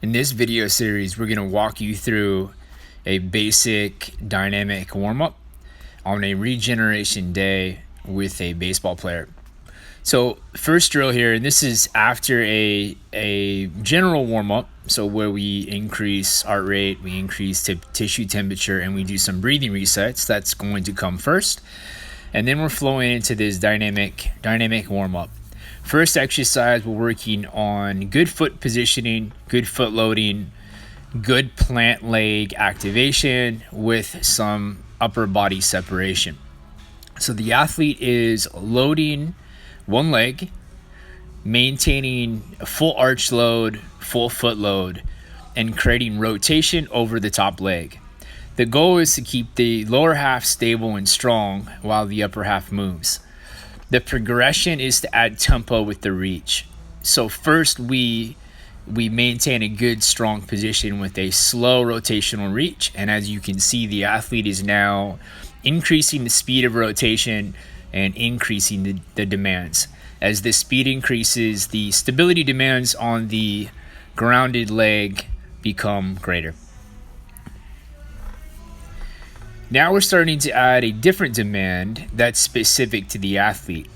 In this video series, we're going to walk you through a basic dynamic warm-up on a regeneration day with a baseball player. So first drill here, and this is after a general warm-up, so where we increase heart rate, we increase tissue temperature, and we do some breathing resets. That's going to come first. And then we're flowing into this dynamic warm-up. First exercise, we're working on good foot positioning, good foot loading, good plant leg activation with some upper body separation. So the athlete is loading one leg, maintaining a full arch load, full foot load, and creating rotation over the top leg. The goal is to keep the lower half stable and strong while the upper half moves. The progression is to add tempo with the reach. So first we maintain a good strong position with a slow rotational reach, and as you can see, the athlete is now increasing the speed of rotation and increasing the demands. As the speed increases, the stability demands on the grounded leg become greater. Now we're starting to add a different demand that's specific to the athlete.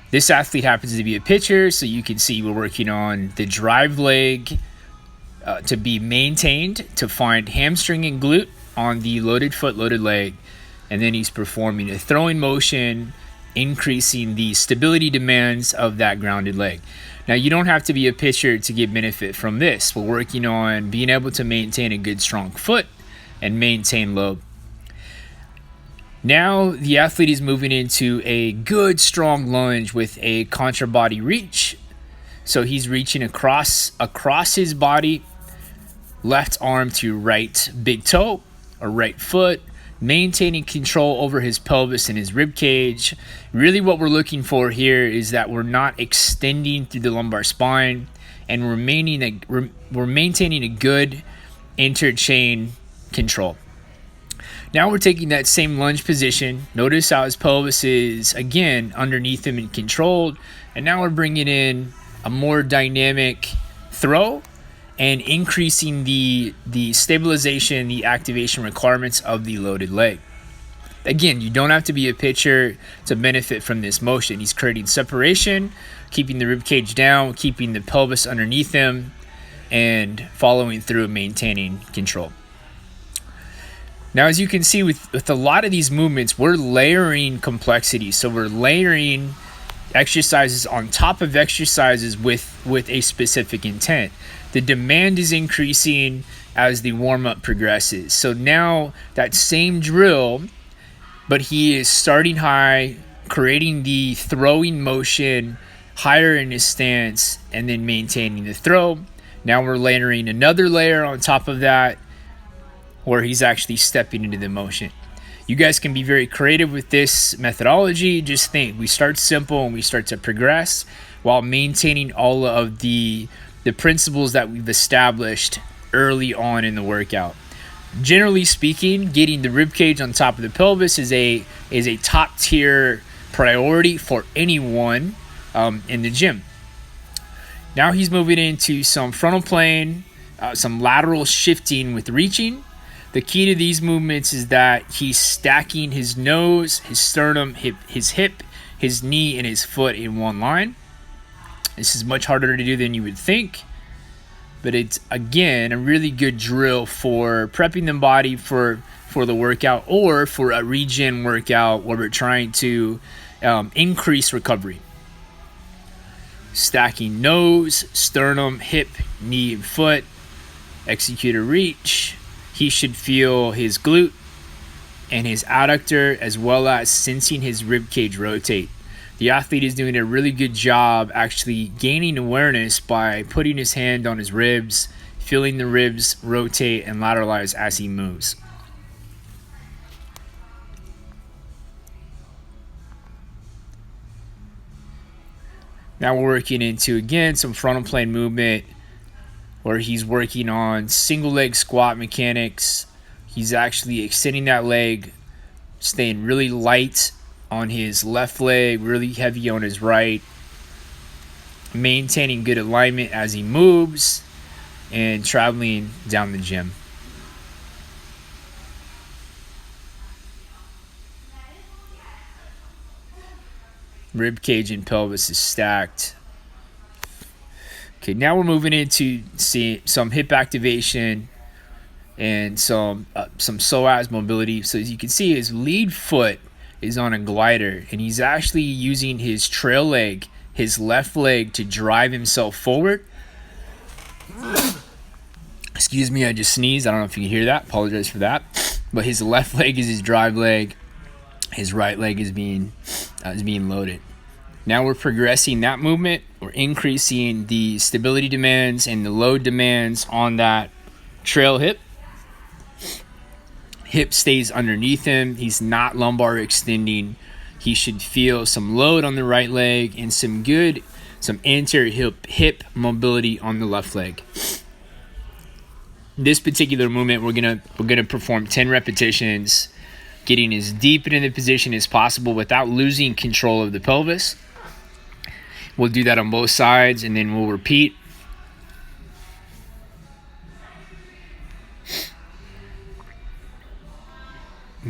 This athlete happens to be a pitcher, so you can see we're working on the drive leg to be maintained to find hamstring and glute on the loaded foot, loaded leg, and then he's performing a throwing motion, increasing the stability demands of that grounded leg. Now, you don't have to be a pitcher to get benefit from this. We're working on being able to maintain a good strong foot and maintain load. Now the athlete is moving into a good strong lunge with a contra body reach. So he's reaching across his body, left arm to right big toe or right foot, maintaining control over his pelvis and his rib cage. Really what we're looking for here is that we're not extending through the lumbar spine, and we're maintaining a good interchain control. Now we're taking that same lunge position. Notice how his pelvis is, again, underneath him and controlled. And now we're bringing in a more dynamic throw and increasing the stabilization, the activation requirements of the loaded leg. Again, you don't have to be a pitcher to benefit from this motion. He's creating separation, keeping the rib cage down, keeping the pelvis underneath him, and following through, maintaining control. Now, as you can see with a lot of these movements, we're layering complexity. So we're layering exercises on top of exercises with a specific intent. The demand is increasing as the warm-up progresses. So now that same drill, but he is starting high, creating the throwing motion higher in his stance, and then maintaining the throw. Now we're layering another layer on top of that, where he's actually stepping into the motion. You guys can be very creative with this methodology. Just think, we start simple and we start to progress while maintaining all of the principles that we've established early on in the workout. Generally speaking, getting the rib cage on top of the pelvis is a top tier priority for anyone in the gym. Now he's moving into some frontal plane, some lateral shifting with reaching. The key to these movements is that he's stacking his nose, his sternum, his hip, his knee, and his foot in one line. This is much harder to do than you would think, but it's, again, a really good drill for prepping the body for the workout or for a regen workout where we're trying to increase recovery. Stacking nose, sternum, hip, knee, and foot. Execute a reach. He should feel his glute and his adductor, as well as sensing his rib cage rotate. The athlete is doing a really good job actually gaining awareness by putting his hand on his ribs, feeling the ribs rotate and lateralize as he moves. Now we're working into, again, some frontal plane movement, where he's working on single leg squat mechanics. He's actually extending that leg, staying really light on his left leg, really heavy on his right, maintaining good alignment as he moves, and traveling down the gym. Rib cage and pelvis is stacked. Okay, now we're moving into some hip activation and some psoas mobility. So as you can see, his lead foot is on a glider, and he's actually using his trail leg, his left leg, to drive himself forward. Excuse me, I just sneezed. I don't know if you can hear that. Apologize for that. But his left leg is his drive leg. His right leg is being loaded. Now we're progressing that movement. We're increasing the stability demands and the load demands on that trail hip. Hip stays underneath him. He's not lumbar extending. He should feel some load on the right leg and some anterior hip mobility on the left leg. This particular movement, we're gonna perform 10 repetitions, getting as deep into the position as possible without losing control of the pelvis. We'll do that on both sides, and then we'll repeat.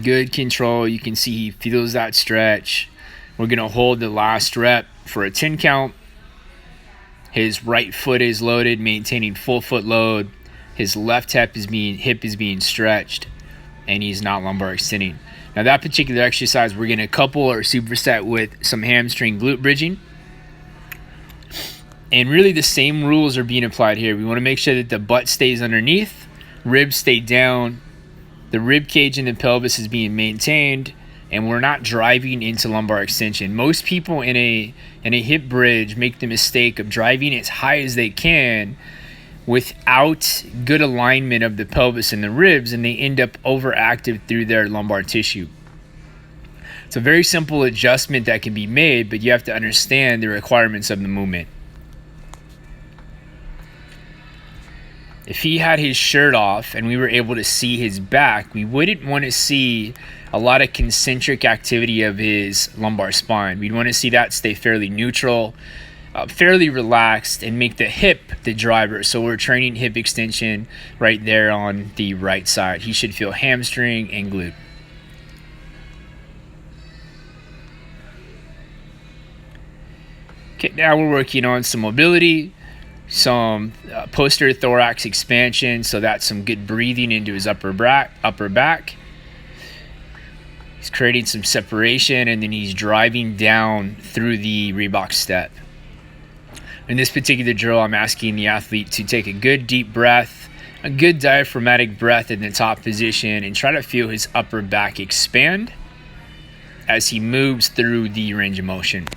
Good control. You can see he feels that stretch. We're going to hold the last rep for a 10 count. His right foot is loaded, maintaining full foot load. His left hip is being stretched, and he's not lumbar extending. Now that particular exercise, we're going to couple or superset with some hamstring glute bridging. And really the same rules are being applied here. We want to make sure that the butt stays underneath, ribs stay down, the rib cage and the pelvis is being maintained, and we're not driving into lumbar extension. Most people in a hip bridge make the mistake of driving as high as they can without good alignment of the pelvis and the ribs, and they end up overactive through their lumbar tissue. It's a very simple adjustment that can be made, but you have to understand the requirements of the movement. If he had his shirt off and we were able to see his back, we wouldn't want to see a lot of concentric activity of his lumbar spine. We'd want to see that stay fairly neutral, fairly relaxed, and make the hip the driver. So we're training hip extension right there on the right side. He should feel hamstring and glute. Okay, now we're working on some mobility, some posterior thorax expansion, so that's some good breathing into his upper back. He's creating some separation, and then he's driving down through the Reebok step. In this particular drill, I'm asking the athlete to take a good deep breath, a good diaphragmatic breath in the top position, and try to feel his upper back expand as he moves through the range of motion.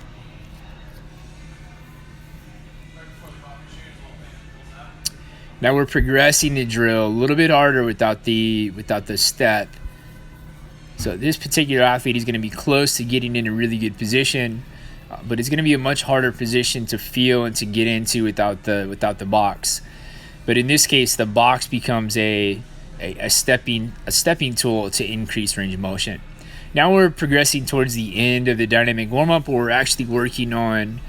Now we're progressing the drill a little bit harder without the step. So this particular athlete is going to be close to getting in a really good position, but it's going to be a much harder position to feel and to get into without the box. But in this case, the box becomes a stepping tool to increase range of motion. Now we're progressing towards the end of the dynamic warm-up, where we're actually working on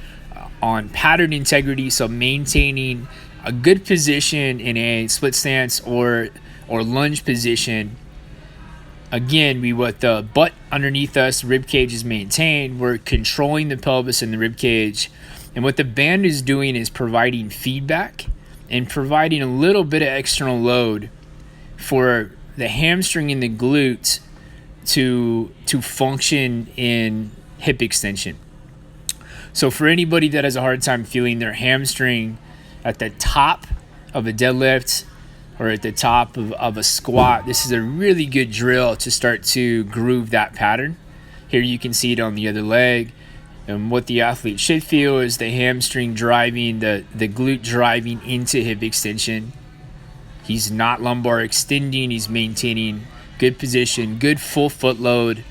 pattern integrity, so maintaining a good position in a split stance or lunge position. Again, we want the butt underneath us, rib cage is maintained. We're controlling the pelvis and the rib cage. And what the band is doing is providing feedback and providing a little bit of external load for the hamstring and the glute to function in hip extension. So for anybody that has a hard time feeling their hamstring at the top of a deadlift or at the top of a squat, this is a really good drill to start to groove that pattern. Here you can see it on the other leg. And what the athlete should feel is the hamstring driving, the glute driving into hip extension. He's not lumbar extending. He's maintaining good position, good full foot load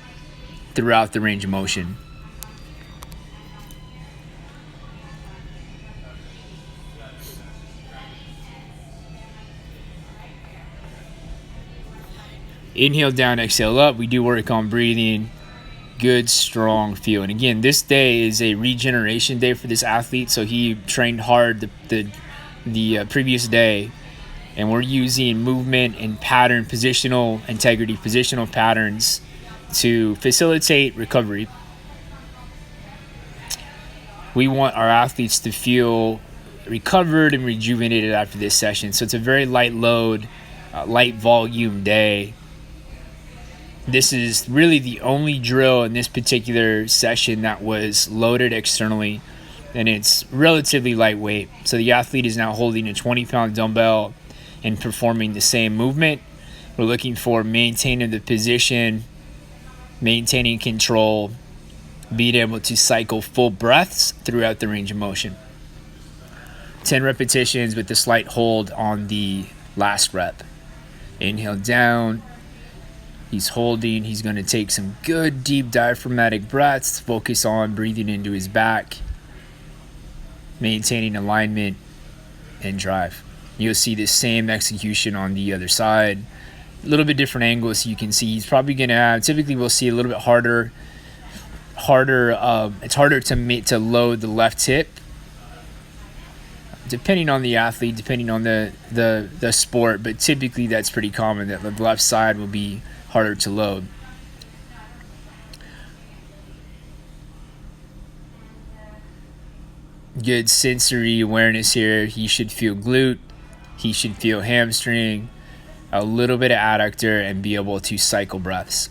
throughout the range of motion. Inhale down, exhale up. We do work on breathing. Good, strong feel. And again, this day is a regeneration day for this athlete. So he trained hard the previous day, And we're using movement and pattern, positional integrity, positional patterns to facilitate recovery. We want our athletes to feel recovered and rejuvenated after this session. So it's a very light load, light volume day. This is really the only drill in this particular session that was loaded externally, and it's relatively lightweight. So the athlete is now holding a 20-pound dumbbell and performing the same movement. We're looking for maintaining the position, maintaining control, being able to cycle full breaths throughout the range of motion. 10 repetitions with a slight hold on the last rep. Inhale down. He's holding. He's going to take some good deep diaphragmatic breaths. Focus on breathing into his back, maintaining alignment and drive. You'll see the same execution on the other side. A little bit different angle, so you can see he's probably going to have, typically we'll see a little bit harder. It's harder to load the left hip, depending on the athlete, depending on the sport, but typically that's pretty common that the left side will be harder to load. Good sensory awareness here. He should feel glute, he should feel hamstring, a little bit of adductor, and be able to cycle breaths.